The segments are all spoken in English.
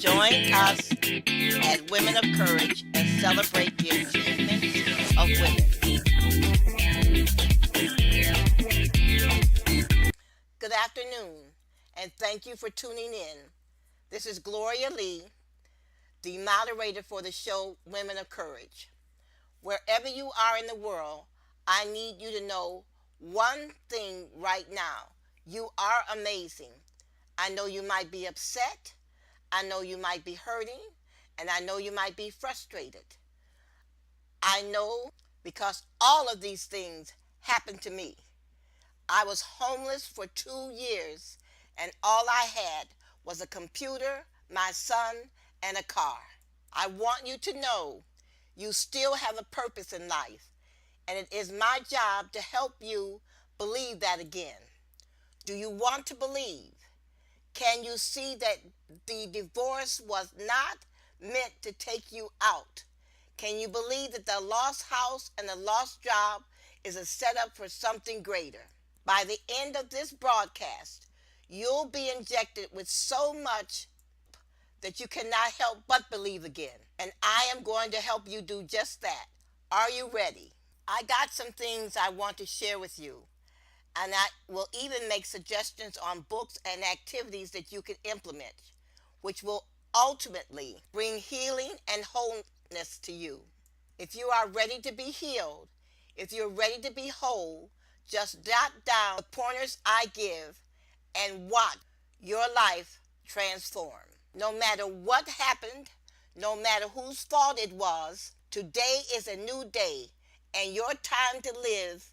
Join us at Women of Courage and celebrate the achievements of women. Good afternoon, and thank you for tuning in. This is Gloria Lee, the moderator for the show Women of Courage. Wherever you are in the world, I need you to know one thing right now. You are amazing. I know you might be upset. I know you might be hurting. And I know you might be frustrated. I know because all of these things happened to me. I was homeless for 2 years, and all I had was a computer, my son, and a car. I want you to know you still have a purpose in life, and it is my job to help you believe that again. Do you want to believe? Can you see that the divorce was not meant to take you out? Can you believe that the lost house and the lost job is a setup for something greater? By the end of this broadcast, you'll be injected with so much that you cannot help but believe again. And I am going to help you do just that. Are you ready? I got some things I want to share with you. And I will even make suggestions on books and activities that you can implement, which will ultimately bring healing and wholeness to you. If you are ready to be healed, if you're ready to be whole, just jot down the pointers I give and watch your life transform. No matter what happened, no matter whose fault it was, today is a new day, and your time to live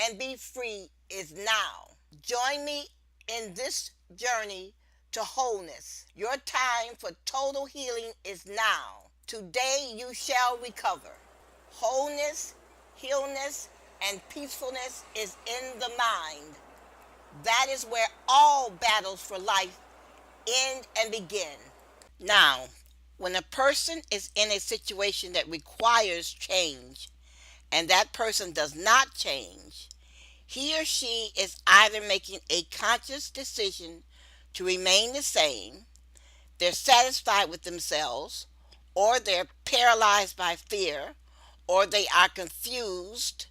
and be free is now. Join me in this journey to wholeness. Your time for total healing is now. Today you shall recover. Wholeness, healness, and peacefulness is in the mind. That is where all battles for life end and begin. Now, when a person is in a situation that requires change, and that person does not change, he or she is either making a conscious decision to remain the same, they're satisfied with themselves, or they're paralyzed by fear, or they are confused,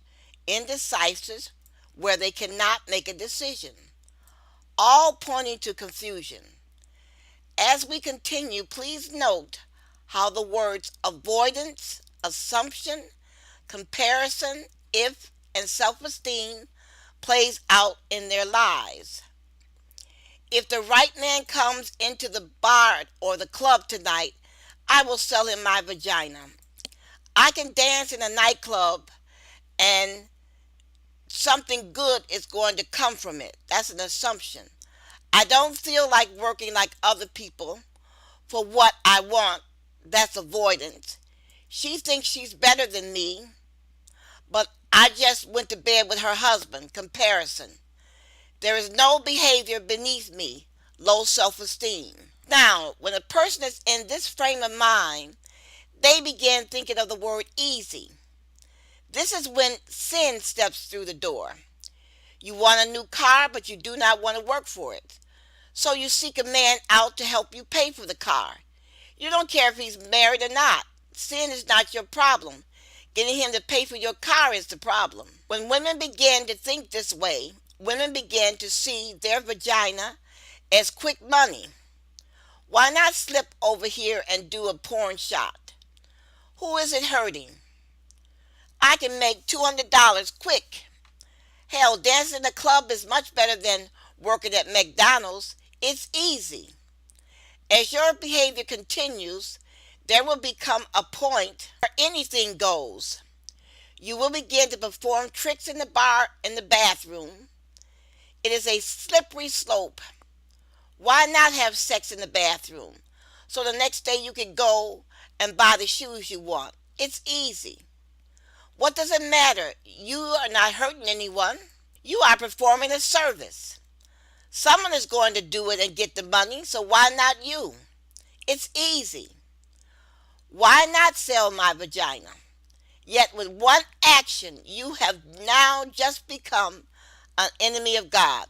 indecisive, where they cannot make a decision, all pointing to confusion. As we continue, please note how the words avoidance, assumption, comparison, if, and self-esteem plays out in their lives. If the right man comes into the bar or the club tonight, I will sell him my vagina. I can dance in a nightclub and something good is going to come from it. That's an assumption. I don't feel like working like other people for what I want. That's avoidance. She thinks she's better than me, but I just went to bed with her husband. Comparison. There is no behavior beneath me. Low self-esteem. Now, when a person is in this frame of mind, they begin thinking of the word easy. This is when sin steps through the door. You want a new car, but you do not want to work for it. So you seek a man out to help you pay for the car. You don't care if he's married or not. Sin is not your problem. Getting him to pay for your car is the problem. When women begin to think this way, women begin to see their vagina as quick money. Why not slip over here and do a porn shot? Who is it hurting? I can make $200 quick. Hell, dancing in a club is much better than working at McDonald's. It's easy. As your behavior continues, there will become a point where anything goes. You will begin to perform tricks in the bar, in the bathroom. It is a slippery slope. Why not have sex in the bathroom? So the next day you can go and buy the shoes you want. It's easy. What does it matter? You are not hurting anyone. You are performing a service. Someone is going to do it and get the money, so why not you? It's easy. Why not sell my vagina? Yet with one action, you have now just become an enemy of God.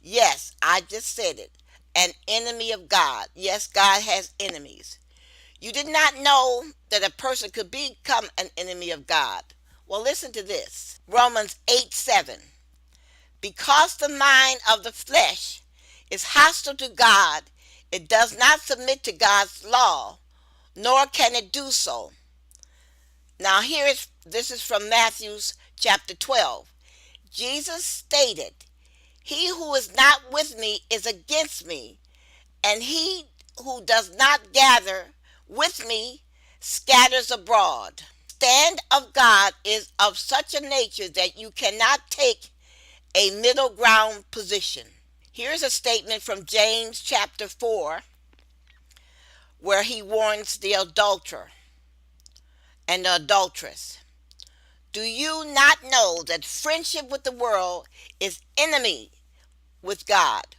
Yes, I just said it. an enemy of God. Yes, God has enemies. You did not know that a person could become an enemy of God. Well, listen to this. Romans 8:7. Because the mind of the flesh is hostile to God, it does not submit to God's law, nor can it do so. Now this is from Matthew's chapter 12. Jesus stated, "He who is not with me is against me, and he who does not gather with me scatters abroad." Stand of God is of such a nature that you cannot take a middle ground position. Here's a statement from James chapter 4 where he warns the adulterer and the adulteress. Do you not know that friendship with the world is enemy with God?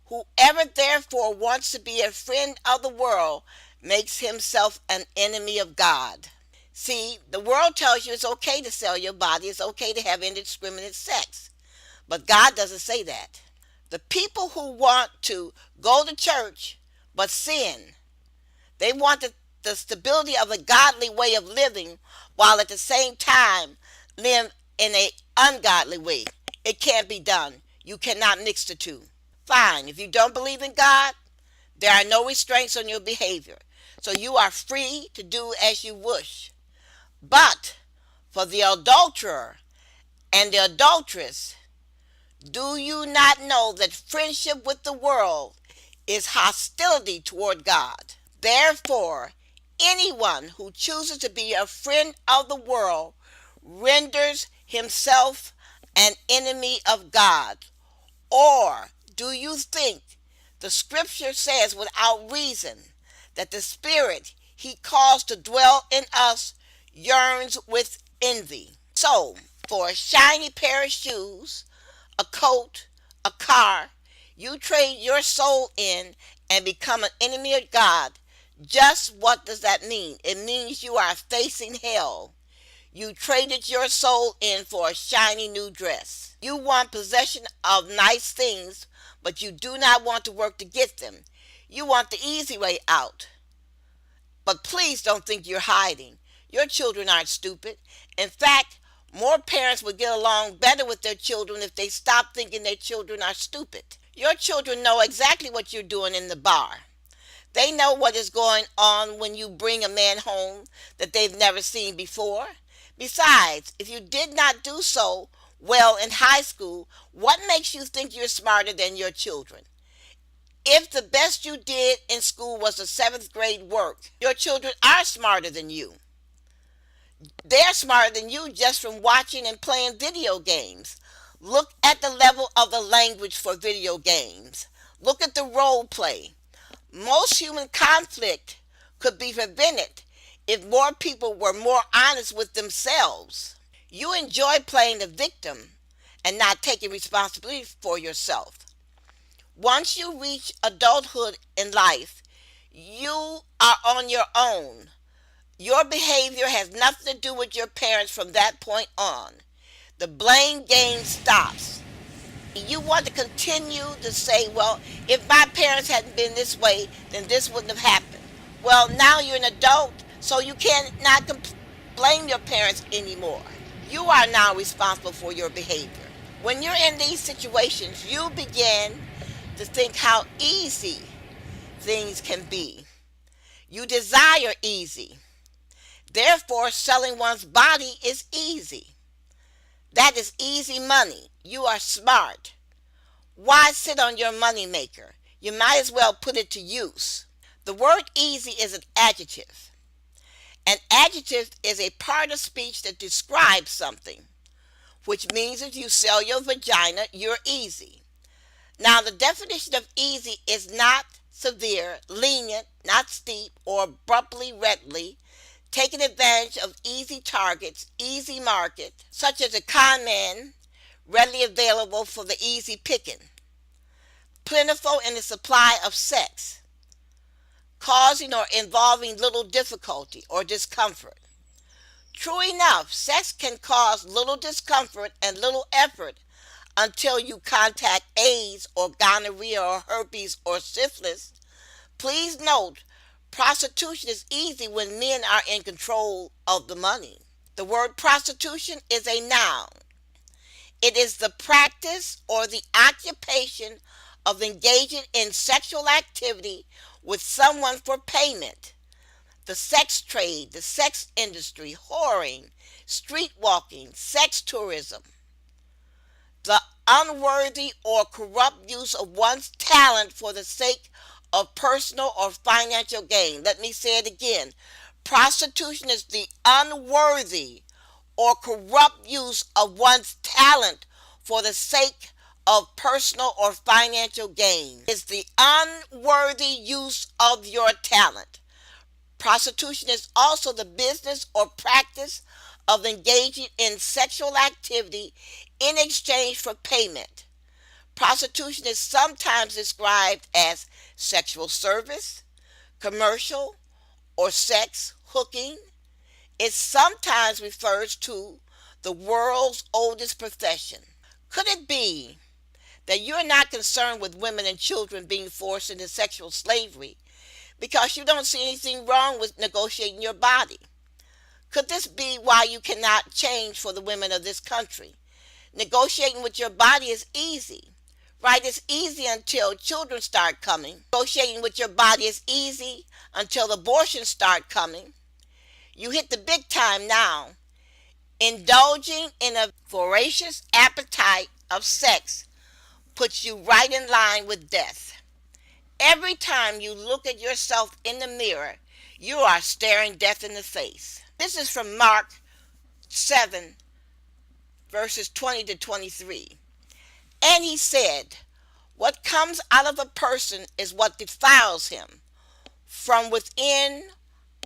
Whoever therefore wants to be a friend of the world makes himself an enemy of God. See, the world tells you it's okay to sell your body, it's okay to have indiscriminate sex. But God doesn't say that. The people who want to go to church but sin, they want the stability of a godly way of living while at the same time live in an ungodly way. It can't be done. You cannot mix the two. Fine, if you don't believe in God, there are no restraints on your behavior. So you are free to do as you wish. But for the adulterer and the adulteress, do you not know that friendship with the world is hostility toward God? Therefore, anyone who chooses to be a friend of the world renders himself an enemy of God. Or do you think the scripture says without reason that the spirit he caused to dwell in us yearns with envy? So, for a shiny pair of shoes, a coat, a car, you trade your soul in and become an enemy of God. Just what does that mean? It means you are facing hell. You traded your soul in for a shiny new dress. You want possession of nice things, but you do not want to work to get them. You want the easy way out. But please don't think you're hiding. Your children aren't stupid. In fact, more parents would get along better with their children if they stopped thinking their children are stupid. Your children know exactly what you're doing in the bar. They know what is going on when you bring a man home that they've never seen before. Besides, if you did not do so well in high school, what makes you think you're smarter than your children? If the best you did in school was the seventh grade work, your children are smarter than you. They're smarter than you just from watching and playing video games. Look at the level of the language for video games. Look at the role play. Most human conflict could be prevented if more people were more honest with themselves. You enjoy playing the victim and not taking responsibility for yourself. Once you reach adulthood in life, you are on your own. Your behavior has nothing to do with your parents from that point on. The blame game stops. You want to continue to say, well, if my parents hadn't been this way, then this wouldn't have happened. Well, now you're an adult, so you cannot blame your parents anymore. You are now responsible for your behavior. When you're in these situations, you begin to think how easy things can be. You desire easy. Therefore, selling one's body is easy. That is easy money. You are smart. Why sit on your money maker? You might as well put it to use. The word easy is an adjective. An adjective is a part of speech that describes something, which means if you sell your vagina, you're easy. Now, the definition of easy is not severe, lenient, not steep, or abruptly readily, taking advantage of easy targets, easy market, such as a con man, readily available for the easy picking, plentiful in the supply of sex, causing or involving little difficulty or discomfort. True enough, sex can cause little discomfort and little effort until you contact AIDS or gonorrhea or herpes or syphilis. Please note, prostitution is easy when men are in control of the money. The word prostitution is a noun. It is the practice or the occupation of engaging in sexual activity with someone for payment. The sex trade, the sex industry, whoring, street walking, sex tourism. The unworthy or corrupt use of one's talent for the sake of personal or financial gain. Let me say it again. Prostitution is the unworthy or corrupt use of one's talent for the sake of personal or financial gain. It's the unworthy use of your talent. Prostitution is also the business or practice of engaging in sexual activity in exchange for payment. Prostitution is sometimes described as sexual service, commercial, or sex hooking. It sometimes refers to the world's oldest profession. Could it be that you're not concerned with women and children being forced into sexual slavery because you don't see anything wrong with negotiating your body? Could this be why you cannot change for the women of this country? Negotiating with your body is easy, right? It's easy until children start coming. Negotiating with your body is easy until abortions start coming. You hit the big time now. Indulging in a voracious appetite of sex puts you right in line with death. Every time you look at yourself in the mirror, you are staring death in the face. This is from Mark 7, verses 20 to 23. And he said, what comes out of a person is what defiles him. From within,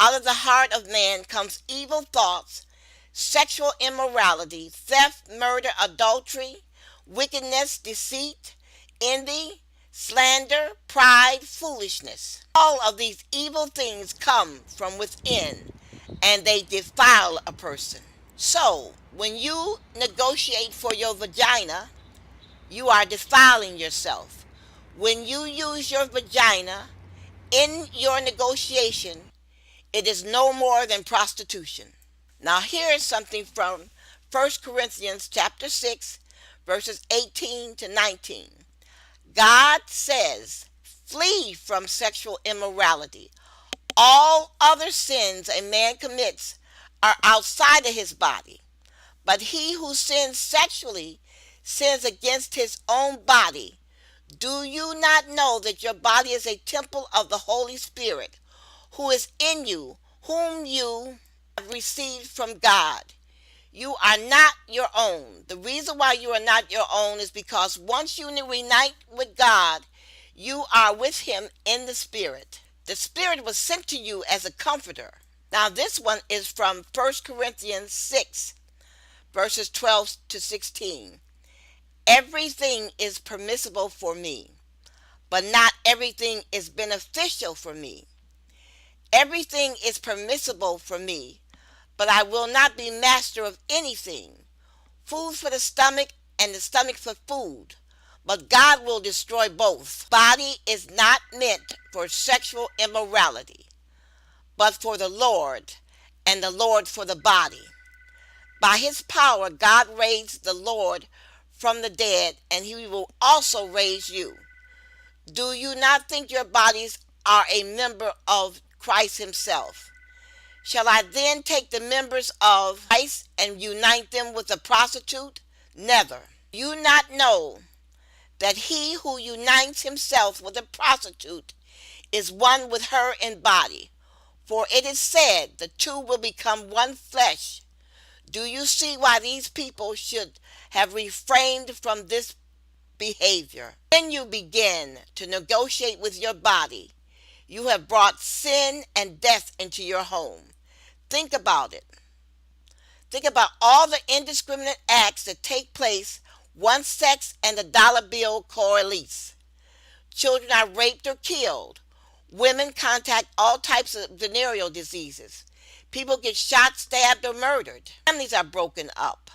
out of the heart of man comes evil thoughts, sexual immorality, theft, murder, adultery, wickedness, deceit, envy, slander, pride, foolishness. All of these evil things come from within, and they defile a person. So, when you negotiate for your vagina, you are defiling yourself. When you use your vagina in your negotiation, it is no more than prostitution. Now here is something from 1 Corinthians chapter 6, verses 18 to 19. God says, flee from sexual immorality. All other sins a man commits are outside of his body, but he who sins sexually sins against his own body. Do you not know that your body is a temple of the Holy Spirit, who is in you, whom you have received from God? You are not your own. The reason why you are not your own is because once you reunite with God, you are with him in the Spirit. The Spirit was sent to you as a comforter. Now this one is from 1 Corinthians 6, verses 12 to 16. Everything is permissible for me, but not everything is beneficial for me. Everything is permissible for me, but I will not be master of anything. Food for the stomach and the stomach for food, but God will destroy both. Body is not meant for sexual immorality, but for the Lord, and the Lord for the body. By his power, God raised the Lord from the dead, and he will also raise you. Do you not think your bodies are a member of Christ himself? Shall I then take the members of Christ and unite them with a prostitute? Never. Do you not know that he who unites himself with a prostitute is one with her in body? For it is said, the two will become one flesh. Do you see why these people should have refrained from this behavior? When you begin to negotiate with your body, you have brought sin and death into your home. Think about it. Think about all the indiscriminate acts that take place once sex and the dollar bill coalesce. Children are raped or killed. Women contact all types of venereal diseases. People get shot, stabbed, or murdered. Families are broken up.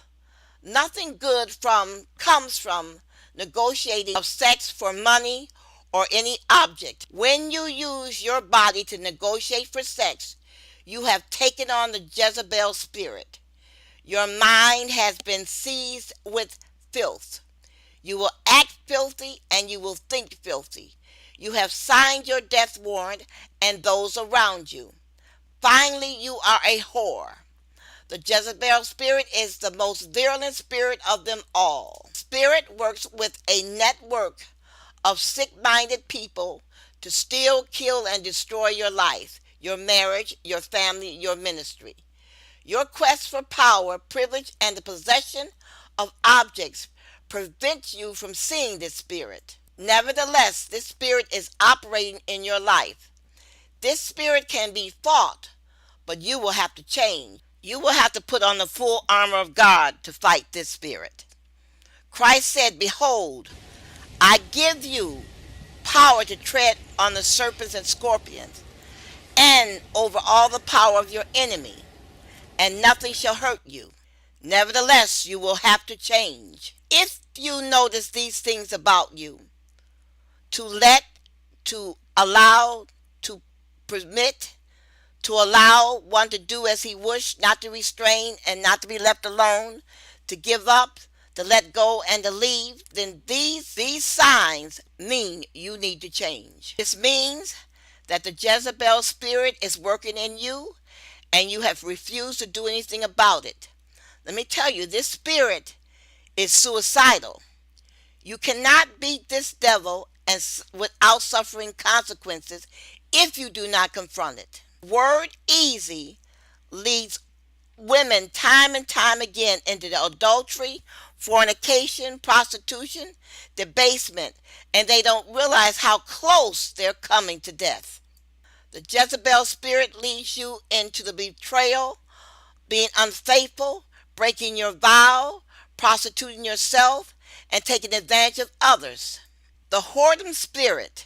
Nothing good from comes from negotiating of sex for money or any object. When you use your body to negotiate for sex, you have taken on the Jezebel spirit. Your mind has been seized with filth. You will act filthy and you will think filthy. You have signed your death warrant and those around you. Finally, you are a whore. The Jezebel spirit is the most virulent spirit of them all. Spirit works with a network of sick-minded people to steal, kill, and destroy your life, your marriage, your family, your ministry. Your quest for power, privilege, and the possession of objects prevents you from seeing this spirit. Nevertheless, this spirit is operating in your life. This spirit can be fought, but you will have to change. You will have to put on the full armor of God to fight this spirit. Christ said, "Behold, I give you power to tread on the serpents and scorpions, and over all the power of your enemy, and nothing shall hurt you." Nevertheless, you will have to change. If you notice these things about you, to let, to allow, to permit, to allow one to do as he wished, not to restrain and not to be left alone, to give up, to let go and to leave, then these signs mean you need to change. This means that the Jezebel spirit is working in you and you have refused to do anything about it. Let me tell you, this spirit is suicidal. You cannot beat this devil without suffering consequences if you do not confront it. Word easy leads women time and time again into the adultery, fornication, prostitution, debasement, and they don't realize how close they're coming to death. The Jezebel spirit leads you into the betrayal, being unfaithful, breaking your vow, prostituting yourself, and taking advantage of others. The whoredom spirit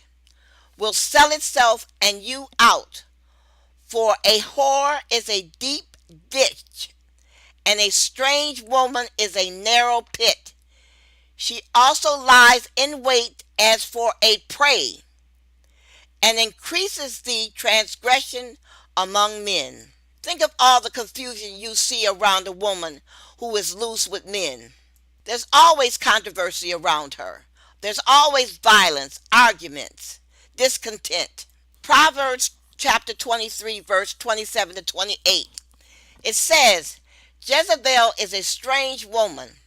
will sell itself and you out. For a whore is a deep ditch, and a strange woman is a narrow pit. She also lies in wait as for a prey, and increases the transgression among men. Think of all the confusion you see around a woman who is loose with men. There's always controversy around her. There's always violence, arguments, discontent. Proverbs chapter 23, verse 27 to 28. It says, "Jezebel is a strange woman.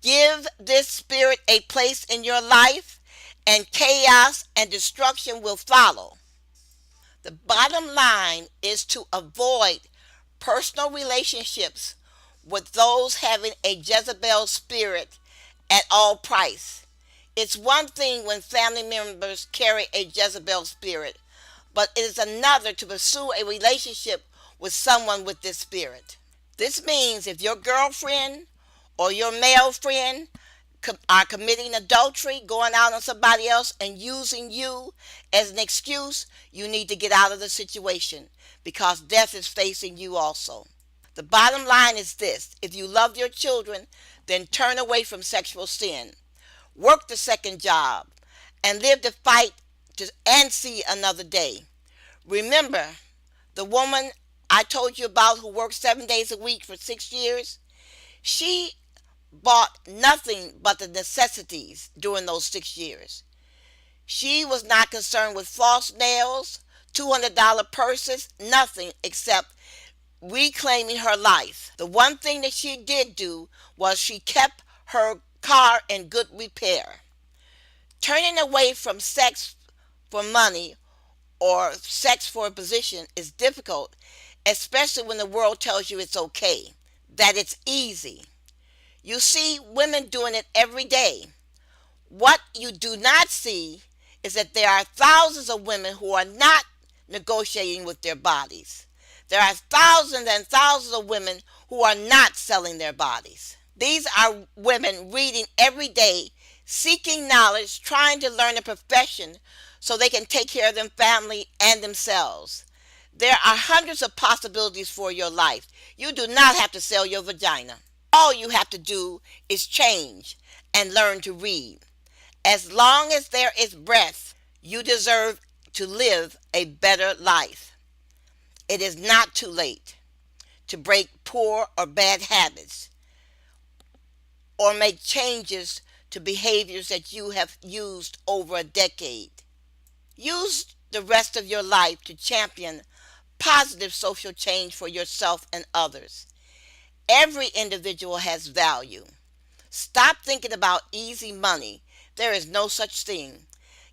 Give this spirit a place in your life, and chaos and destruction will follow." The bottom line is to avoid personal relationships with those having a Jezebel spirit at all price. It's one thing when family members carry a Jezebel spirit, but it is another to pursue a relationship with someone with this spirit. This means if your girlfriend or your male friend are committing adultery, going out on somebody else and using you as an excuse, you need to get out of the situation because death is facing you also. The bottom line is this: if you love your children, then turn away from sexual sin. Work the second job and live to fight and see another day. Remember, the woman I told you about who worked 7 days a week for 6 years, she bought nothing but the necessities during those 6 years. She was not concerned with false nails, $200 purses, nothing except reclaiming her life. The one thing that she did do was she kept her car in good repair. Turning away from sex for money or sex for a position is difficult, especially when the world tells you it's okay, that it's easy. You see women doing it every day. What you do not see is that there are thousands of women who are not negotiating with their bodies. There are thousands and thousands of women who are not selling their bodies. These are women reading every day, seeking knowledge, trying to learn a profession so they can take care of their family and themselves. There are hundreds of possibilities for your life. You do not have to sell your vagina. All you have to do is change and learn to read. As long as there is breath, you deserve to live a better life. It is not too late to break poor or bad habits or make changes to behaviors that you have used over a decade. Use the rest of your life to champion positive social change for yourself and others. Every individual has value. Stop thinking about easy money. There is no such thing.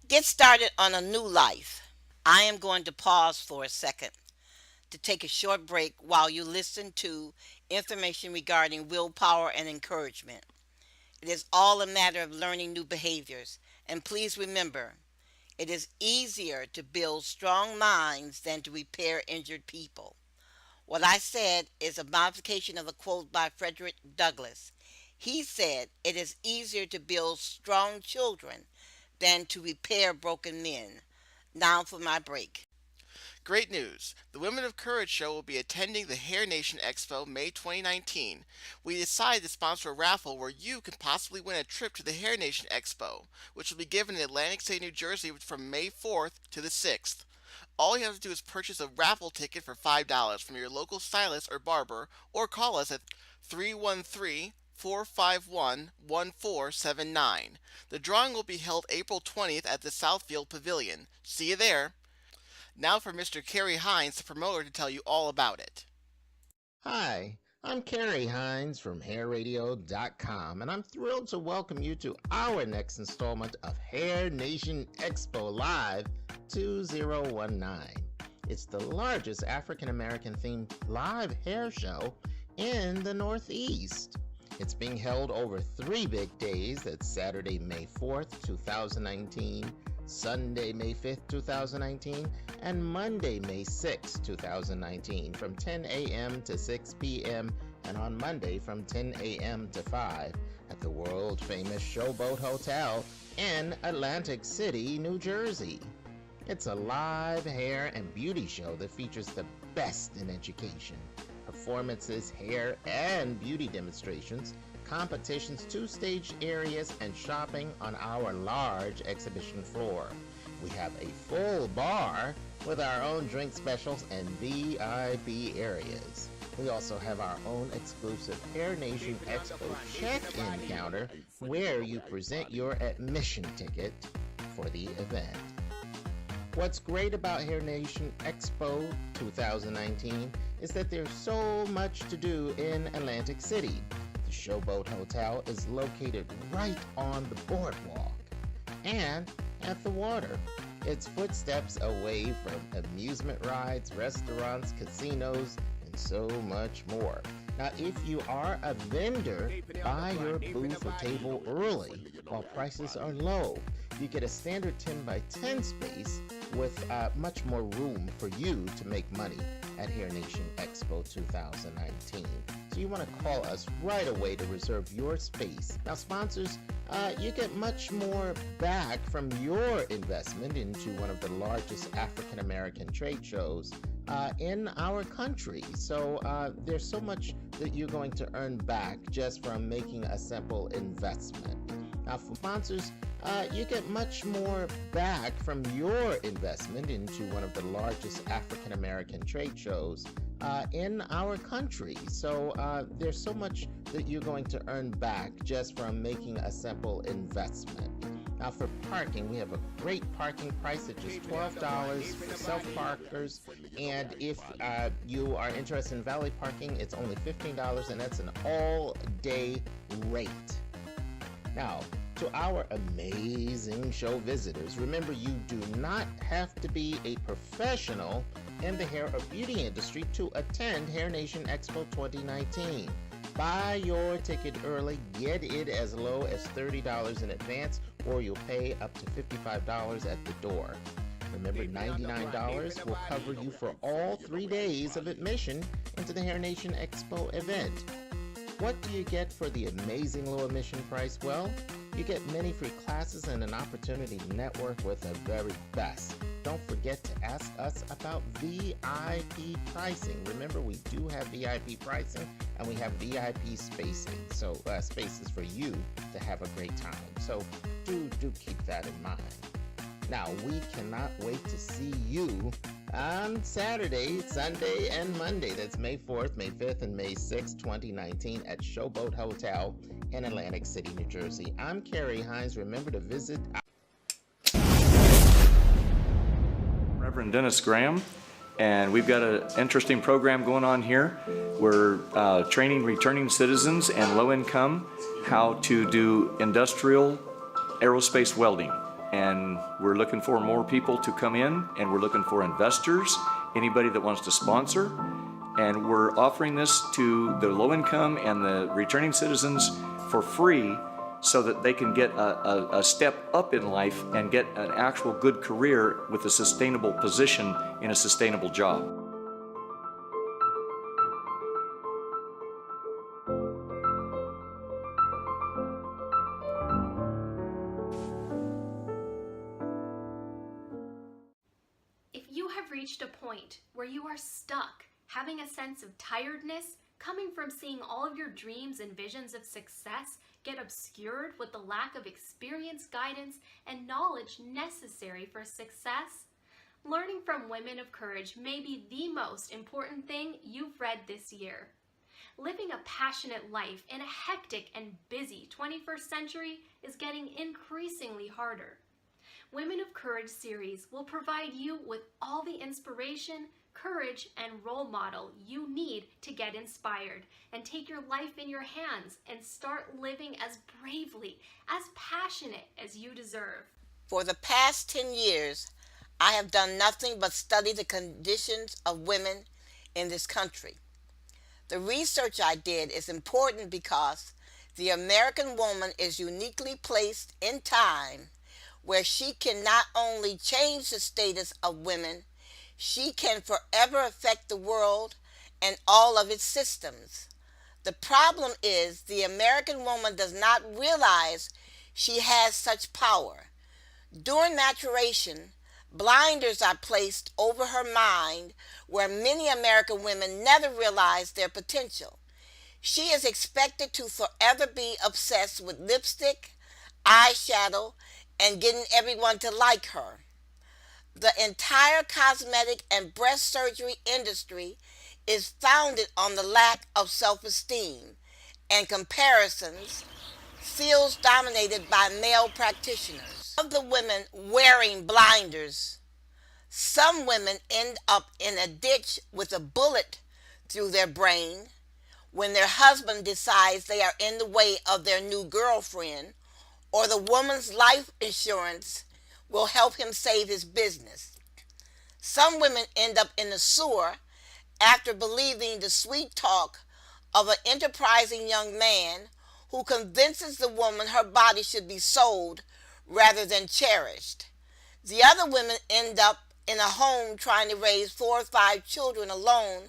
Get started on a new life. I am going to pause for a second to take a short break while you listen to information regarding willpower and encouragement. It is all a matter of learning new behaviors. And please remember, it is easier to build strong minds than to repair injured people. What I said is a modification of a quote by Frederick Douglass. He said, "It is easier to build strong children than to repair broken men." Now for my break. Great news! The Women of Courage show will be attending the Hair Nation Expo May 2019. We decided to sponsor a raffle where you can possibly win a trip to the Hair Nation Expo, which will be given in Atlantic City, New Jersey from May 4th to the 6th. All you have to do is purchase a raffle ticket for $5 from your local stylist or barber or call us at 313-451-1479. The drawing will be held April 20th at the Southfield Pavilion. See you there! Now for Mr. Kerry Hines, the promoter, to tell you all about it. Hi, I'm Kerry Hines from HairRadio.com, and I'm thrilled to welcome you to our next installment of Hair Nation Expo Live 2019. It's the largest African American themed live hair show in the Northeast. It's being held over 3 big days. That's Saturday, May 4th, 2019, Sunday, May 5th, 2019, and Monday, May 6th, 2019, from 10 a.m. to 6 p.m., and on Monday from 10 a.m. to 5 at the world-famous Showboat Hotel in Atlantic City, New Jersey. It's a live hair and beauty show that features the best in education, performances, hair and beauty demonstrations, competitions, 2 stage areas, and shopping on our large exhibition floor. We have a full bar with our own drink specials and VIP areas. We also have our own exclusive Hair Nation Expo check-in counter where you present your admission ticket for the event. What's great about Hair Nation Expo 2019 is that there's so much to do in Atlantic City. The Showboat Hotel is located right on the boardwalk and at the water. It's footsteps away from amusement rides, restaurants, casinos, and so much more. Now, if you are a vendor, buy your booth or table early while prices are low. You get a standard 10 by 10 space with much more room for you to make money at Hair Nation Expo 2019. So you want to call us right away to reserve your space. Now, sponsors, you get much more back from your investment into one of the largest African American trade shows in our country. So there's so much that you're going to earn back just from making a simple investment. Now, for sponsors, you get much more back from your investment into one of the largest African American trade shows in our country. So there's so much that you're going to earn back just from making a simple investment. Now, for parking, we have a great parking price at just $12 for self-parkers, and if you are interested in valet parking, it's only $15, and that's an all-day rate. Now, to our amazing show visitors, remember you do not have to be a professional in the hair or beauty industry to attend Hair Nation Expo 2019. Buy your ticket early, get it as low as $30 in advance, or you'll pay up to $55 at the door. Remember, $99 will cover you for all 3 days of admission into the Hair Nation Expo event. What do you get for the amazing low admission price? Well, You get many free classes and an opportunity to network with the very best. Don't forget to ask us about VIP pricing. Remember, we do have VIP pricing and we have VIP spacing, so spaces for you to have a great time. So do keep that in mind. Now, we cannot wait to see you on Saturday, Sunday, and Monday. That's May 4th, May 5th, and May 6th, 2019 at Showboat Hotel in Atlantic City, New Jersey. I'm Carrie Hines. Remember to visit Reverend Dennis Graham, and we've got an interesting program going on here. We're training returning citizens and low income how to do industrial aerospace welding. And we're looking for more people to come in, and we're looking for investors, anybody that wants to sponsor. And we're offering this to the low income and the returning citizens for free so that they can get a step up in life and get an actual good career with a sustainable position in a sustainable job. If you have reached a point where you are stuck, having a sense of tiredness, coming from seeing all of your dreams and visions of success get obscured with the lack of experience, guidance, and knowledge necessary for success, learning from Women of Courage may be the most important thing you've read this year. Living a passionate life in a hectic and busy 21st century is getting increasingly harder. Women of Courage series will provide you with all the inspiration, courage, and role model you need to get inspired and take your life in your hands and start living as bravely, as passionate as you deserve. For the past 10 years, I have done nothing but study the conditions of women in this country. The research I did is important because the American woman is uniquely placed in time where she can not only change the status of women, she can forever affect the world and all of its systems. The problem is the American woman does not realize she has such power. During maturation, blinders are placed over her mind where many American women never realize their potential. She is expected to forever be obsessed with lipstick, eyeshadow, and getting everyone to like her. The entire cosmetic and breast surgery industry is founded on the lack of self-esteem and comparisons, fields dominated by male practitioners. Of the women wearing blinders, some women end up in a ditch with a bullet through their brain when their husband decides they are in the way of their new girlfriend, or the woman's life insurance will help him save his business. Some women end up in the sewer after believing the sweet talk of an enterprising young man who convinces the woman her body should be sold rather than cherished. The other women end up in a home trying to raise 4 or 5 children alone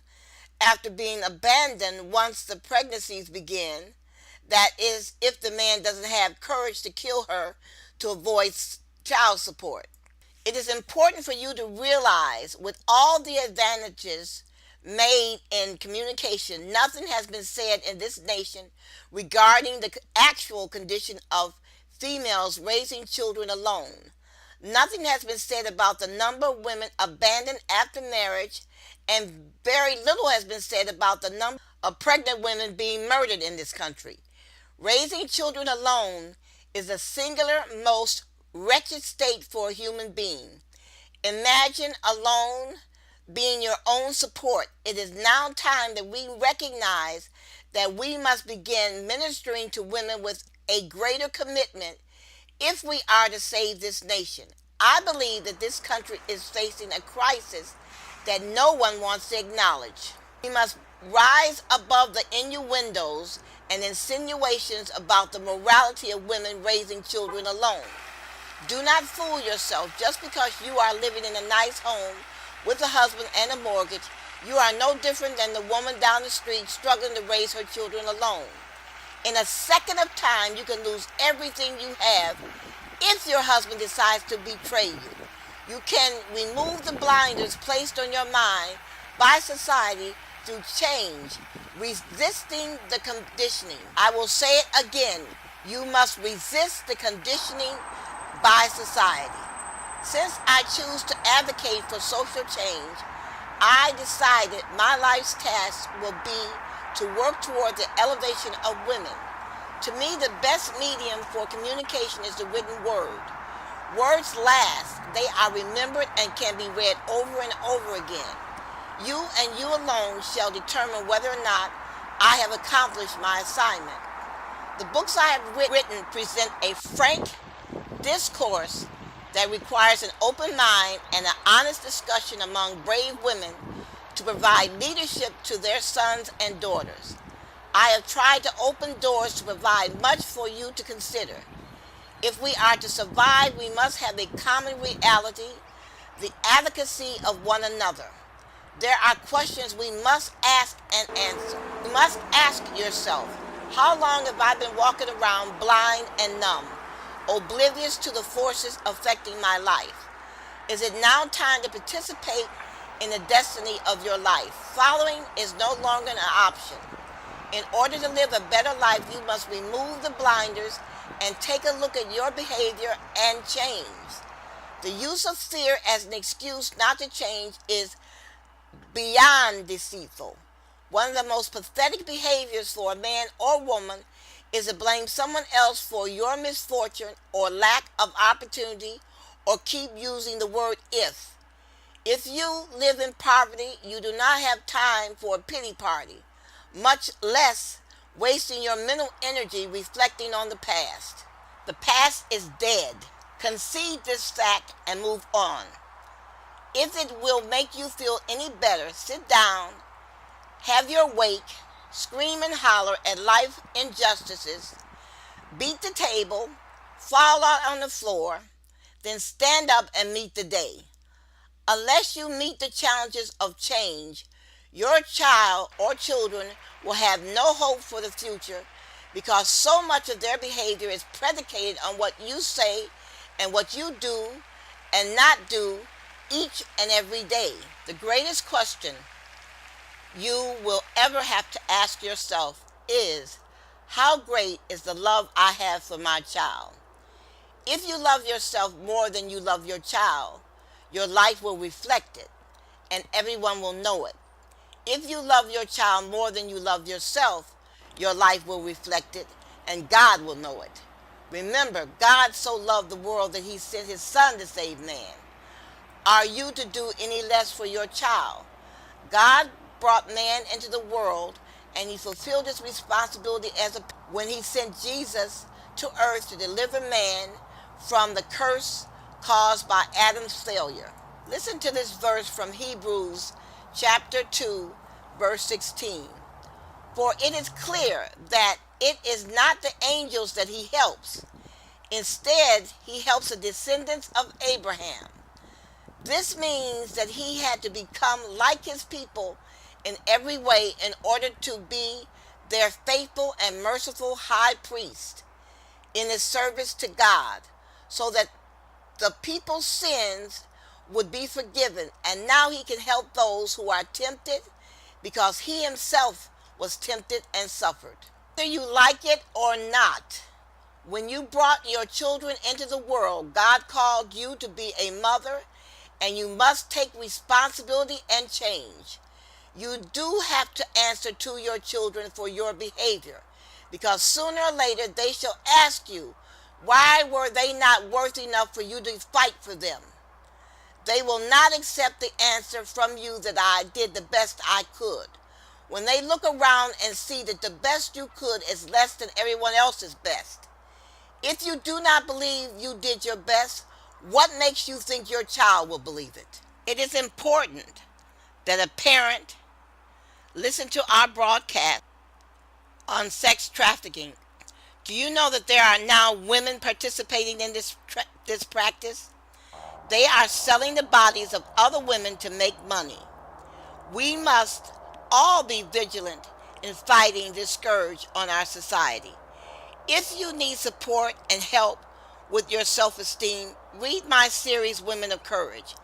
after being abandoned once the pregnancies begin. That is, if the man doesn't have courage to kill her to avoid child support. It is important for you to realize, with all the advantages made in communication, nothing has been said in this nation regarding the actual condition of females raising children alone. Nothing has been said about the number of women abandoned after marriage, and very little has been said about the number of pregnant women being murdered in this country. Raising children alone is the singular most wretched state for a human being. Imagine alone being your own support. It is now time that we recognize that we must begin ministering to women with a greater commitment if we are to save this nation. I believe that this country is facing a crisis that no one wants to acknowledge. We must rise above the innuendos and insinuations about the morality of women raising children alone. Do not fool yourself. Just because you are living in a nice home with a husband and a mortgage, you are no different than the woman down the street struggling to raise her children alone. In a second of time, you can lose everything you have if your husband decides to betray you. You can remove the blinders placed on your mind by society through change, resisting the conditioning. I will say it again. You must resist the conditioning by society. Since I choose to advocate for social change, I decided my life's task will be to work toward the elevation of women. To me, the best medium for communication is the written word. Words last. They are remembered and can be read over and over again. You and you alone shall determine whether or not I have accomplished my assignment. The books I have written present a frank discourse that requires an open mind and an honest discussion among brave women to provide leadership to their sons and daughters. I have tried to open doors to provide much for you to consider. If we are to survive, we must have a common reality, the advocacy of one another. There are questions we must ask and answer. You must ask yourself, how long have I been walking around blind and numb, oblivious to the forces affecting my life? Is it now time to participate in the destiny of your life? Following is no longer an option. In order to live a better life, you must remove the blinders and take a look at your behavior and change. The use of fear as an excuse not to change is beyond deceitful. One of the most pathetic behaviors for a man or woman is to blame someone else for your misfortune or lack of opportunity, or keep using the word if. If you live in poverty, you do not have time for a pity party, much less wasting your mental energy reflecting on the past. The past is dead. Concede this fact and move on. If it will make you feel any better, sit down, have your wake, scream and holler at life injustices, beat the table, fall out on the floor, then stand up and meet the day. Unless you meet the challenges of change, your child or children will have no hope for the future, because so much of their behavior is predicated on what you say and what you do and not do each and every day. The greatest question you will ever have to ask yourself is, how great is the love I have for my child? If you love yourself more than you love your child, your life will reflect it, and everyone will know it. If you love your child more than you love yourself, your life will reflect it, and God will know it. Remember, God so loved the world that he sent his son to save man. Are you to do any less for your child? God brought man into the world, and he fulfilled his responsibility when he sent Jesus to earth to deliver man from the curse caused by Adam's failure. Listen to this verse from Hebrews chapter 2, verse 16. For it is clear that it is not the angels that he helps. Instead, he helps the descendants of Abraham. This means that he had to become like his people in every way in order to be their faithful and merciful high priest in his service to God, so that the people's sins would be forgiven, and now he can help those who are tempted because he himself was tempted and suffered. Whether you like it or not, when you brought your children into the world, God called you to be a mother, and you must take responsibility and change. You do have to answer to your children for your behavior, because sooner or later they shall ask you, why were they not worthy enough for you to fight for them? They will not accept the answer from you that I did the best I could. When they look around and see that the best you could is less than everyone else's best. If you do not believe you did your best, what makes you think your child will believe it? It is important that a parent listen to our broadcast on sex trafficking. Do you know that there are now women participating in this practice? They are selling the bodies of other women to make money. We must all be vigilant in fighting this scourge on our society. If you need support and help with your self-esteem, read my series, Women of Courage.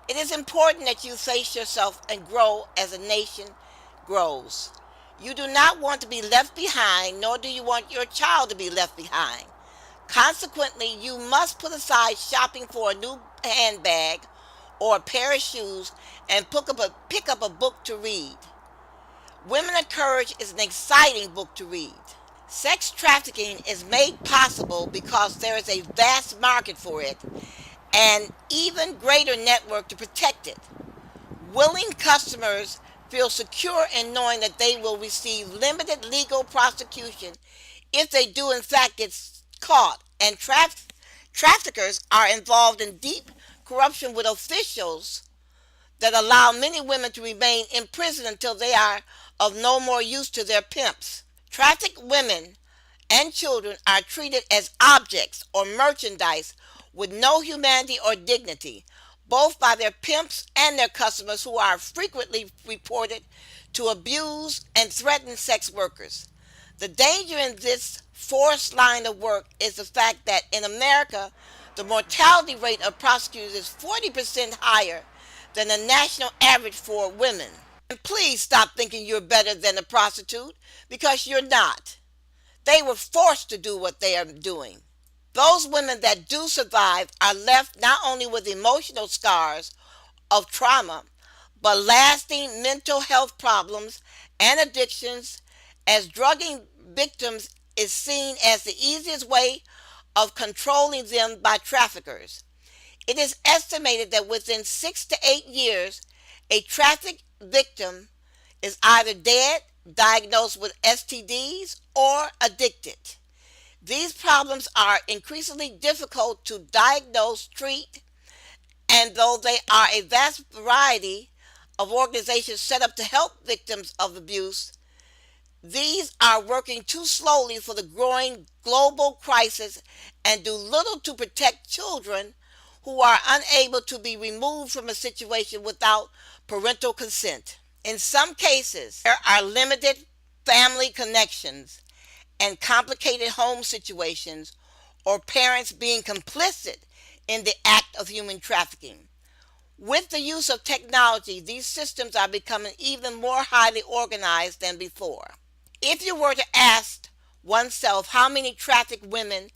It is important that you face yourself and grow as a nation grows. You do not want to be left behind, nor do you want your child to be left behind. Consequently, you must put aside shopping for a new handbag or a pair of shoes and pick up a book to read. Women of Courage is an exciting book to read. Sex trafficking is made possible because there is a vast market for it and even greater network to protect it. Willing customers feel secure in knowing that they will receive limited legal prosecution if they do in fact get caught, and traffickers are involved in deep corruption with officials that allow many women to remain in prison until they are of no more use to their pimps. Trafficked women and children are treated as objects or merchandise with no humanity or dignity, both by their pimps and their customers, who are frequently reported to abuse and threaten sex workers. The danger in this forced line of work is the fact that in America, the mortality rate of prostitutes is 40% higher than the national average for women. And please stop thinking you're better than a prostitute, because you're not. They were forced to do what they are doing. Those women that do survive are left not only with emotional scars of trauma, but lasting mental health problems and addictions, as drugging victims is seen as the easiest way of controlling them by traffickers. It is estimated that within 6 to 8 years, a trafficked victim is either dead, diagnosed with STDs, or addicted. These problems are increasingly difficult to diagnose, treat, and though there are a vast variety of organizations set up to help victims of abuse, these are working too slowly for the growing global crisis and do little to protect children who are unable to be removed from a situation without parental consent. In some cases, there are limited family connections and complicated home situations, or parents being complicit in the act of human trafficking. With the use of technology, these systems are becoming even more highly organized than before. If you were to ask oneself how many trafficked women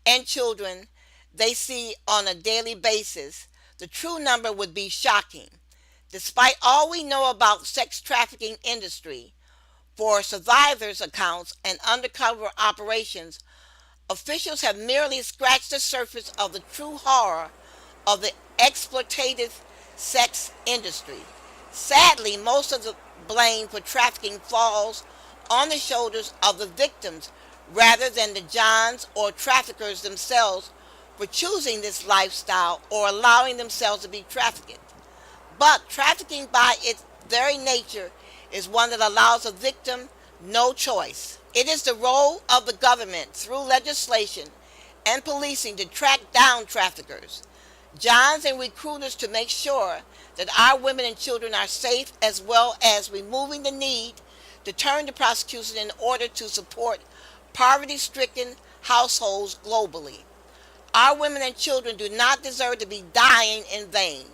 and children they see on a daily basis, the true number would be shocking. Despite all we know about sex trafficking industry, for survivors' accounts and undercover operations, officials have merely scratched the surface of the true horror of the exploitative sex industry. Sadly, most of the blame for trafficking falls on the shoulders of the victims rather than the Johns or traffickers themselves for choosing this lifestyle or allowing themselves to be trafficked. But trafficking by its very nature is one that allows a victim no choice. It is the role of the government through legislation and policing to track down traffickers, Johns, and recruiters to make sure that our women and children are safe, as well as removing the need to turn to prostitution in order to support poverty-stricken households globally. Our women and children do not deserve to be dying in vain.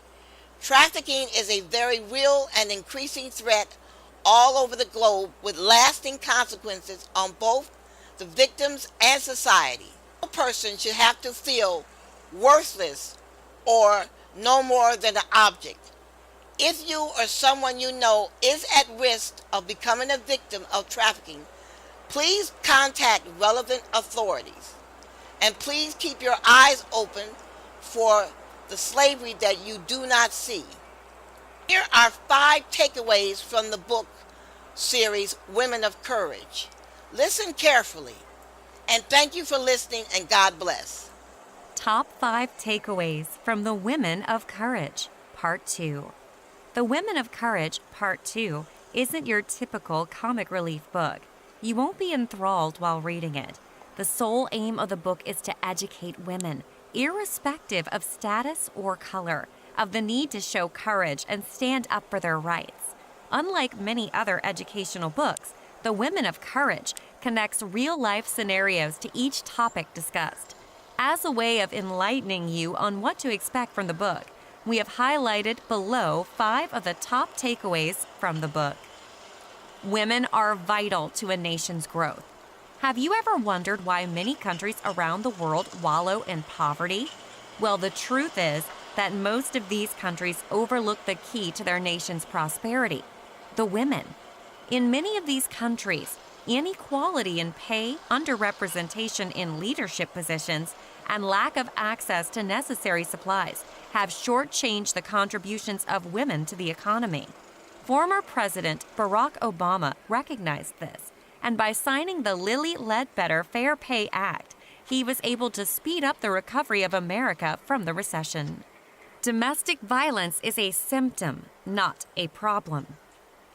Trafficking is a very real and increasing threat all over the globe, with lasting consequences on both the victims and society. No person should have to feel worthless or no more than an object. If you or someone you know is at risk of becoming a victim of trafficking, please contact relevant authorities. And please keep your eyes open for the slavery that you do not see. Here are 5 takeaways from the book series, Women of Courage. Listen carefully. And thank you for listening, and God bless. Top 5 takeaways from the Women of Courage, Part 2. The Women of Courage, Part 2 isn't your typical comic relief book. You won't be enthralled while reading it. The sole aim of the book is to educate women, irrespective of status or color, of the need to show courage and stand up for their rights. Unlike many other educational books, The Women of Courage connects real-life scenarios to each topic discussed. As a way of enlightening you on what to expect from the book, we have highlighted below 5 of the top takeaways from the book. Women are vital to a nation's growth. Have you ever wondered why many countries around the world wallow in poverty? Well, the truth is that most of these countries overlook the key to their nation's prosperity: the women. In many of these countries, inequality in pay, underrepresentation in leadership positions, and lack of access to necessary supplies have shortchanged the contributions of women to the economy. Former President Barack Obama recognized this, and by signing the Lilly Ledbetter Fair Pay Act, he was able to speed up the recovery of America from the recession. Domestic violence is a symptom, not a problem.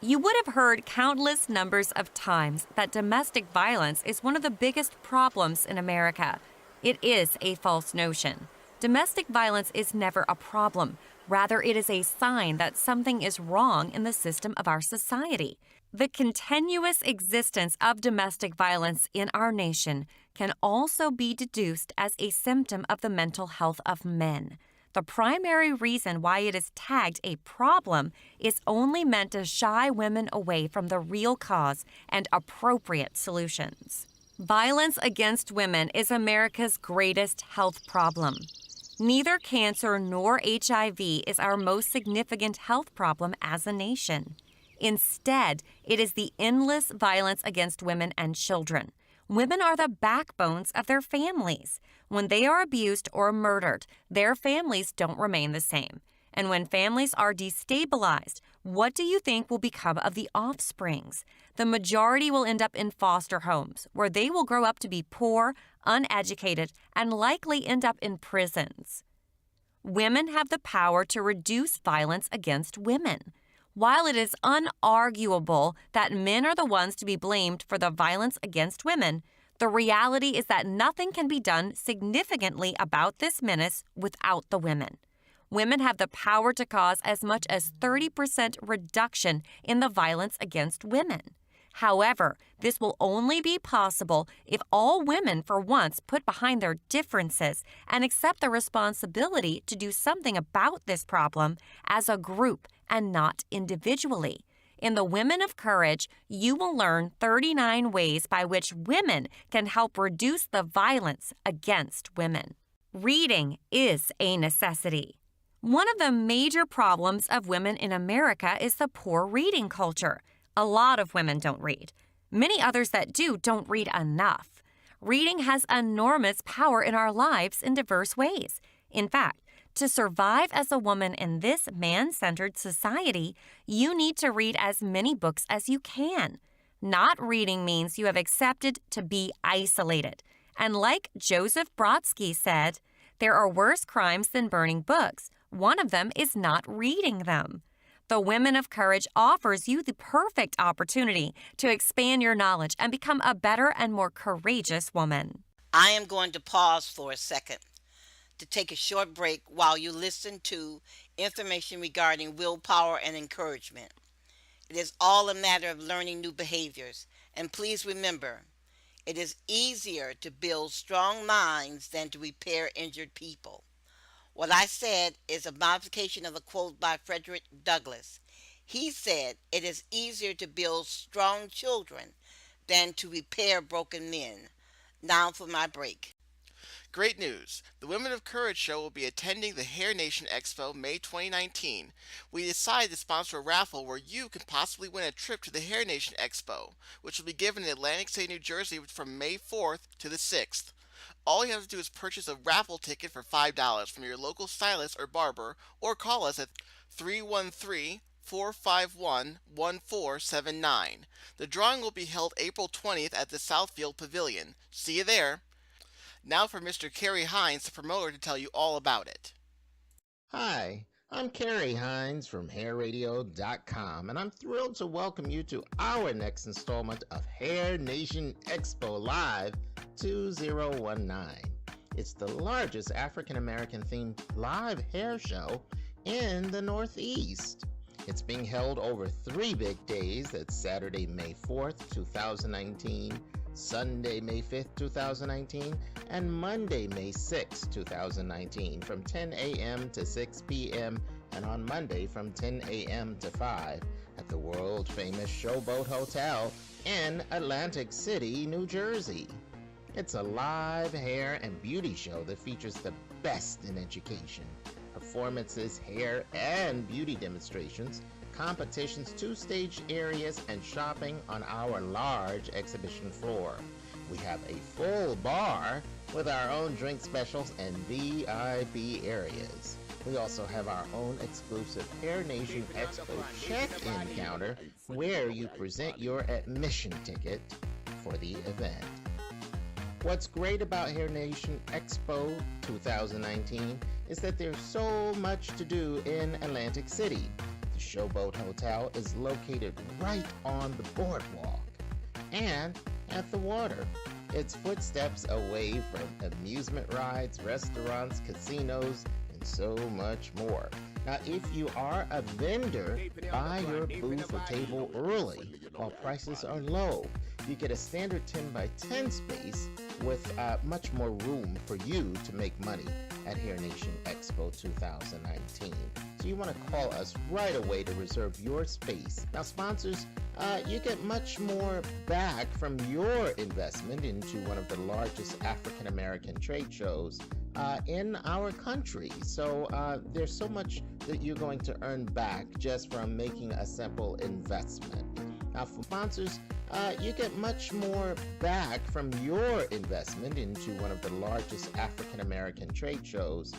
You would have heard countless numbers of times that domestic violence is one of the biggest problems in America. It is a false notion. Domestic violence is never a problem. Rather, it is a sign that something is wrong in the system of our society. The continuous existence of domestic violence in our nation can also be deduced as a symptom of the mental health of men. The primary reason why it is tagged a problem is only meant to shy women away from the real cause and appropriate solutions. Violence against women is America's greatest health problem. Neither cancer nor HIV is our most significant health problem as a nation. Instead, it is the endless violence against women and children. Women are the backbones of their families. When they are abused or murdered, their families don't remain the same. And when families are destabilized, what do you think will become of the offsprings? The majority will end up in foster homes, where they will grow up to be poor, uneducated, and likely end up in prisons. Women have the power to reduce violence against women. While it is unarguable that men are the ones to be blamed for the violence against women, the reality is that nothing can be done significantly about this menace without the women. Women have the power to cause as much as 30% reduction in the violence against women. However, this will only be possible if all women for once put behind their differences and accept the responsibility to do something about this problem as a group and not individually. In the Women of Courage, you will learn 39 ways by which women can help reduce the violence against women. Reading is a necessity. One of the major problems of women in America is the poor reading culture. A lot of women don't read. Many others that do don't read enough. Reading has enormous power in our lives in diverse ways. In fact, to survive as a woman in this man-centered society, you need to read as many books as you can. Not reading means you have accepted to be isolated. And like Joseph Brodsky said, there are worse crimes than burning books. One of them is not reading them. The Women of Courage offers you the perfect opportunity to expand your knowledge and become a better and more courageous woman. I am going to pause for a second to take a short break while you listen to information regarding willpower and encouragement. It is all a matter of learning new behaviors. And please remember, it is easier to build strong minds than to repair injured people. What I said is a modification of a quote by Frederick Douglass. He said, "It is easier to build strong children than to repair broken men." Now for my break. Great news! The Women of Courage show will be attending the Hair Nation Expo May 2019. We decided to sponsor a raffle where you can possibly win a trip to the Hair Nation Expo, which will be given in Atlantic City, New Jersey from May 4th to the 6th. All you have to do is purchase a raffle ticket for $5 from your local stylist or barber, or call us at 313-451-1479. The drawing will be held April 20th at the Southfield Pavilion. See you there! Now for Mr. Kerry Hines, the promoter, to tell you all about it. Hi, I'm Kerry Hines from hairradio.com, and I'm thrilled to welcome you to our next installment of Hair Nation Expo Live 2019. It's the largest African American themed live hair show in the Northeast. It's being held over 3 big days. That's Saturday, May 4th, 2019, Sunday, May 5th, 2019, and Monday, May 6th, 2019, from 10 a.m. to 6 p.m., and on Monday from 10 a.m. to 5 at the world-famous Showboat Hotel in Atlantic City, New Jersey. It's a live hair and beauty show that features the best in education. Performances, hair and beauty demonstrations, competitions, 2-stage areas, and shopping on our large exhibition floor. We have a full bar with our own drink specials and VIP areas. We also have our own exclusive Hair Nation Expo check-in counter where you present your admission ticket for the event. What's great about Hair Nation Expo 2019 is that there's so much to do in Atlantic City. The Showboat Hotel is located right on the boardwalk and at the water. It's footsteps away from amusement rides, restaurants, casinos, and so much more. Now, if you are a vendor, buy your booth or table early while prices are low. You get a standard 10 by 10 space with much more room for you to make money at Hair Nation Expo 2019. So you want to call us right away to reserve your space. Now, sponsors, you get much more back from your investment into one of the largest African American trade shows in our country. So there's so much that you're going to earn back just from making a simple investment. Now, for sponsors, you get much more back from your investment into one of the largest African American trade shows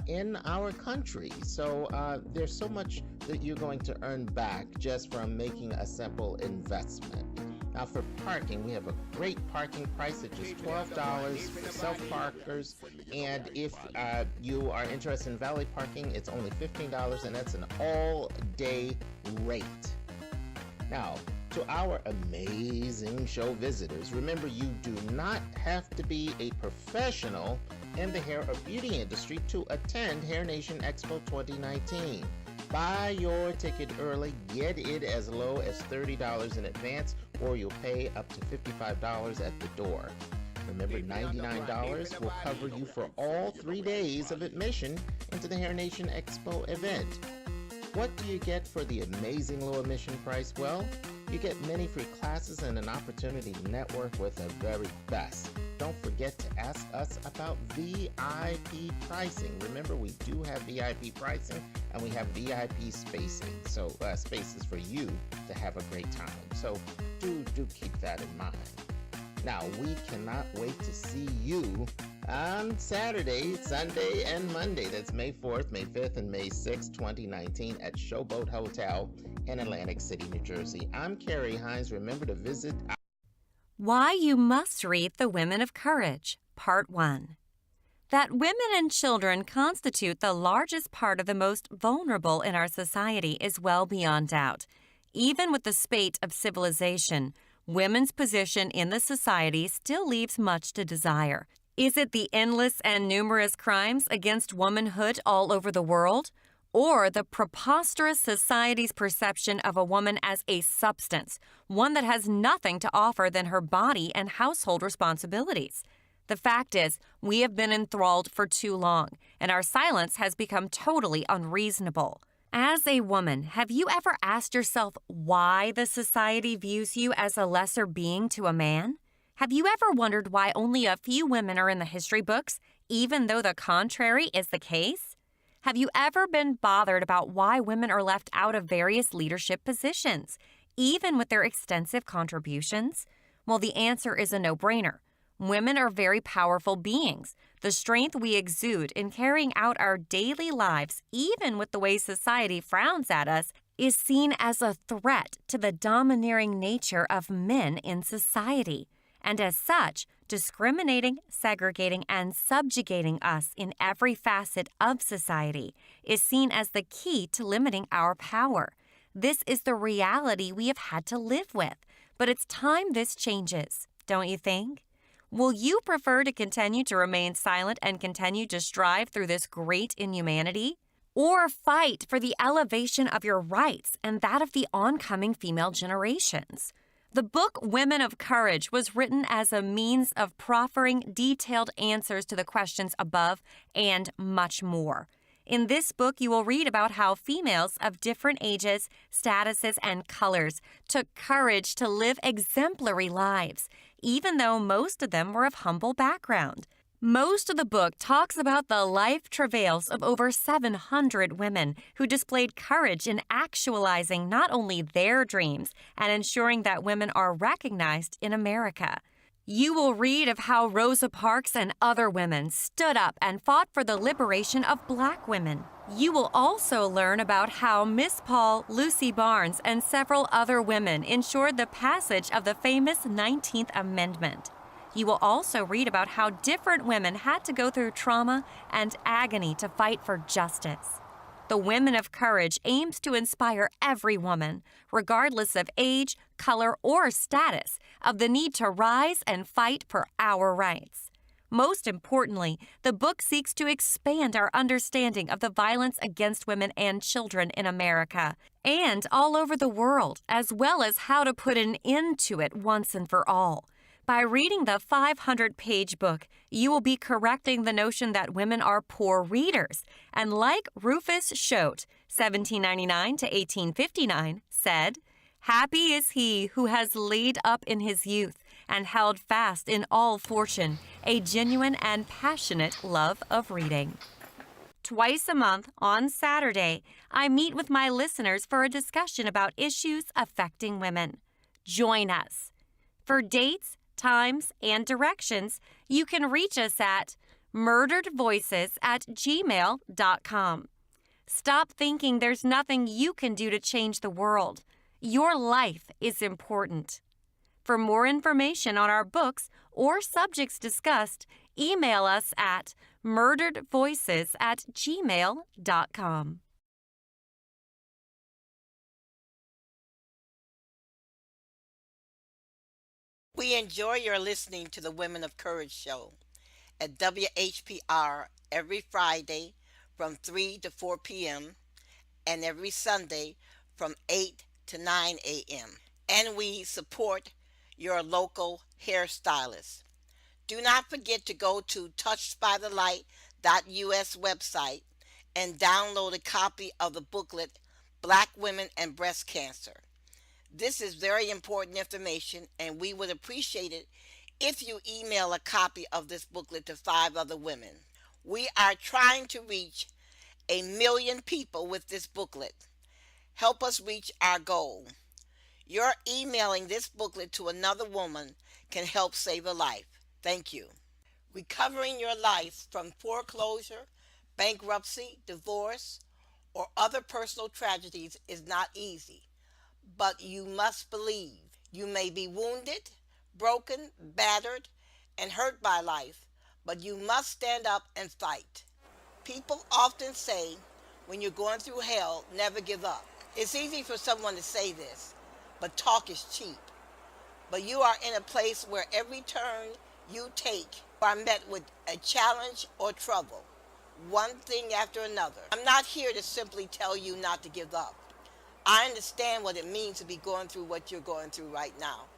in our country. So there's so much that you're going to earn back just from making a simple investment. Now, for parking, we have a great parking price at just $12 for self-parkers. And if you are interested in valet parking, it's only $15, and that's an all-day rate. Now, to our amazing show visitors, remember, you do not have to be a professional in the hair or beauty industry to attend Hair Nation Expo 2019. Buy your ticket early, get it as low as $30 in advance, or you'll pay up to $55 at the door. Remember, $99 will cover you for all 3 days of admission into the Hair Nation Expo event. What do you get for the amazing low admission price? Well, you get many free classes and an opportunity to network with the very best. Don't forget to ask us about VIP pricing. Remember, we do have VIP pricing, and we have VIP spacing, so spaces for you to have a great time. So do keep that in mind. Now, we cannot wait to see you on Saturday, Sunday, and Monday. That's May 4th, May 5th, and May 6th, 2019 at Showboat Hotel in Atlantic City, New Jersey. I'm Carrie Hines. Remember to visit Why You Must Read the Women of Courage, Part 1. That women and children constitute the largest part of the most vulnerable in our society is well beyond doubt. Even with the spate of civilization, women's position in the society still leaves much to desire. Is it the endless and numerous crimes against womanhood all over the world? Or the preposterous society's perception of a woman as a substance, one that has nothing to offer than her body and household responsibilities? The fact is, we have been enthralled for too long, and our silence has become totally unreasonable. As a woman, have you ever asked yourself why the society views you as a lesser being to a man? Have you ever wondered why only a few women are in the history books, even though the contrary is the case? Have you ever been bothered about why women are left out of various leadership positions, even with their extensive contributions? Well, the answer is a no-brainer. Women are very powerful beings. The strength we exude in carrying out our daily lives, even with the way society frowns at us, is seen as a threat to the domineering nature of men in society, and as such, discriminating, segregating, and subjugating us in every facet of society is seen as the key to limiting our power. This is the reality we have had to live with, but it's time this changes, don't you think? Will you prefer to continue to remain silent and continue to strive through this great inhumanity? or fight for the elevation of your rights and that of the oncoming female generations. The book Women of Courage was written as a means of proffering detailed answers to the questions above and much more. In this book, you will read about how females of different ages, statuses, and colors took courage to live exemplary lives, even though most of them were of humble background. Most of the book talks about the life travails of over 700 women who displayed courage in actualizing not only their dreams and ensuring that women are recognized in America. You will read of how Rosa Parks and other women stood up and fought for the liberation of Black women. You will also learn about how Miss Paul, Lucy Barnes, and several other women ensured the passage of the famous 19th Amendment. You will also read about how different women had to go through trauma and agony to fight for justice. The Women of Courage aims to inspire every woman, regardless of age, color, or status, of the need to rise and fight for our rights. Most importantly, the book seeks to expand our understanding of the violence against women and children in America and all over the world, as well as how to put an end to it once and for all. By reading the 500-page book, you will be correcting the notion that women are poor readers. And like Rufus Choate, 1799 to 1859, said, "Happy is he who has laid up in his youth and held fast in all fortune a genuine and passionate love of reading." Twice a month, on Saturday, I meet with my listeners for a discussion about issues affecting women. Join us. For dates, times, and directions, you can reach us at murderedvoices@gmail.com. Stop thinking there's nothing you can do to change the world. Your life is important. For more information on our books or subjects discussed, email us at murderedvoices@gmail.com. We enjoy your listening to the Women of Courage show at WHPR every Friday from 3 to 4 p.m. and every Sunday from 8 to 9 a.m. And we support your local hairstylist. Do not forget to go to touchedbythelight.us website and download a copy of the booklet Black Women and Breast Cancer. This is very important information, and we would appreciate it if you email a copy of this booklet to 5 other women. We are trying to reach 1 million people with this booklet. Help us reach our goal. Your emailing this booklet to another woman can help save a life. Thank you. Recovering your life from foreclosure, bankruptcy, divorce, or other personal tragedies is not easy. But you must believe. You may be wounded, broken, battered, and hurt by life, but you must stand up and fight. People often say, when you're going through hell, never give up. It's easy for someone to say this, but talk is cheap. But you are in a place where every turn you take are met with a challenge or trouble, one thing after another. I'm not here to simply tell you not to give up. I understand what it means to be going through what you're going through right now.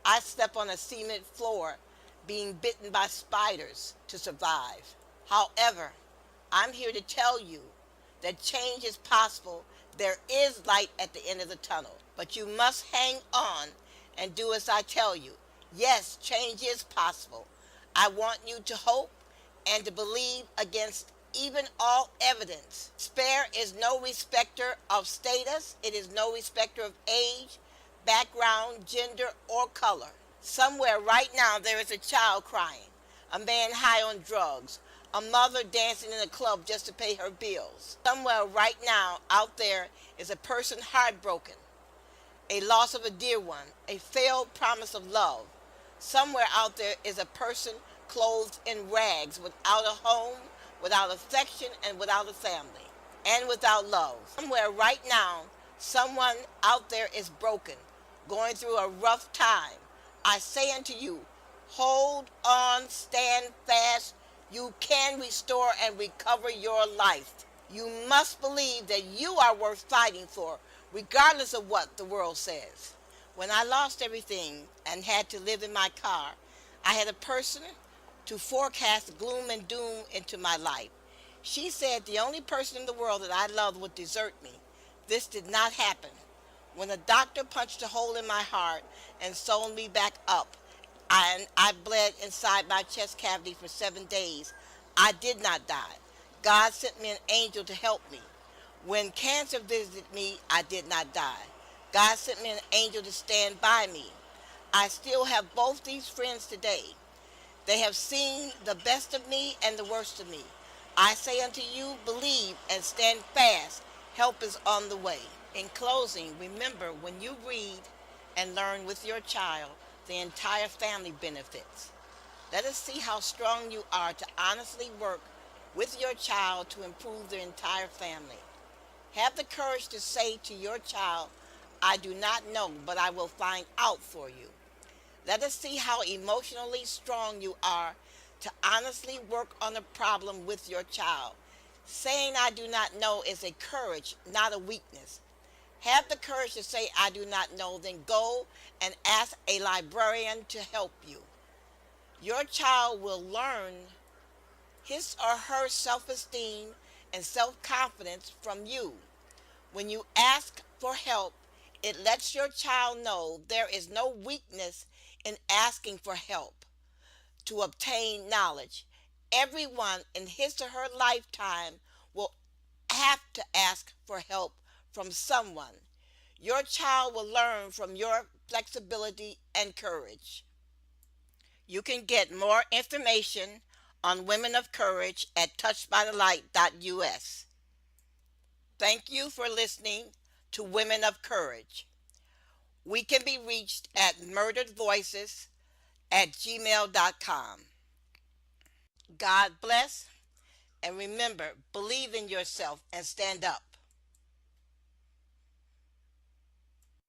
I step on a cement floor being bitten by spiders to survive. However, I'm here to tell you that change is possible. There is light at the end of the tunnel, but you must hang on and do as I tell you. Yes, change is possible. I want you to hope and to believe against even all evidence. Spare is no respecter of status. It is no respecter of age, background, gender, or color. Somewhere right now there is a child crying, a man high on drugs, a mother dancing in a club just to pay her bills. Somewhere right now out there is a person heartbroken, a loss of a dear one, a failed promise of love. Somewhere out there is a person clothed in rags, without a home, without affection, and without a family, and without love. Somewhere right now, someone out there is broken, going through a rough time. I say unto you, hold on, stand fast. You can restore and recover your life. You must believe that you are worth fighting for, regardless of what the world says. When I lost everything and had to live in my car, I had a person to forecast gloom and doom into my life. She said the only person in the world that I loved would desert me. This did not happen. When the doctor punched a hole in my heart and sewed me back up, and I bled inside my chest cavity for 7 days, I did not die. God sent me an angel to help me. When cancer visited me, I did not die. God sent me an angel to stand by me. I still have both these friends today. They have seen the best of me and the worst of me. I say unto you, believe and stand fast. Help is on the way. In closing, remember when you read and learn with your child, the entire family benefits. Let us see how strong you are to honestly work with your child to improve the entire family. Have the courage to say to your child, I do not know, but I will find out for you. Let us see how emotionally strong you are to honestly work on a problem with your child. Saying I do not know is a courage, not a weakness. Have the courage to say I do not know, then go and ask a librarian to help you. Your child will learn his or her self-esteem and self-confidence from you. When you ask for help, it lets your child know there is no weakness in asking for help to obtain knowledge. Everyone in his or her lifetime will have to ask for help from someone. Your child will learn from your flexibility and courage. You can get more information on Women of Courage at touchedbythelight.us. Thank you for listening to Women of Courage. We can be reached at murderedvoices@gmail.com. God bless, and remember, believe in yourself and stand up.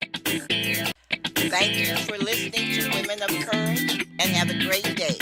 Thank you for listening to Women of Courage, and have a great day.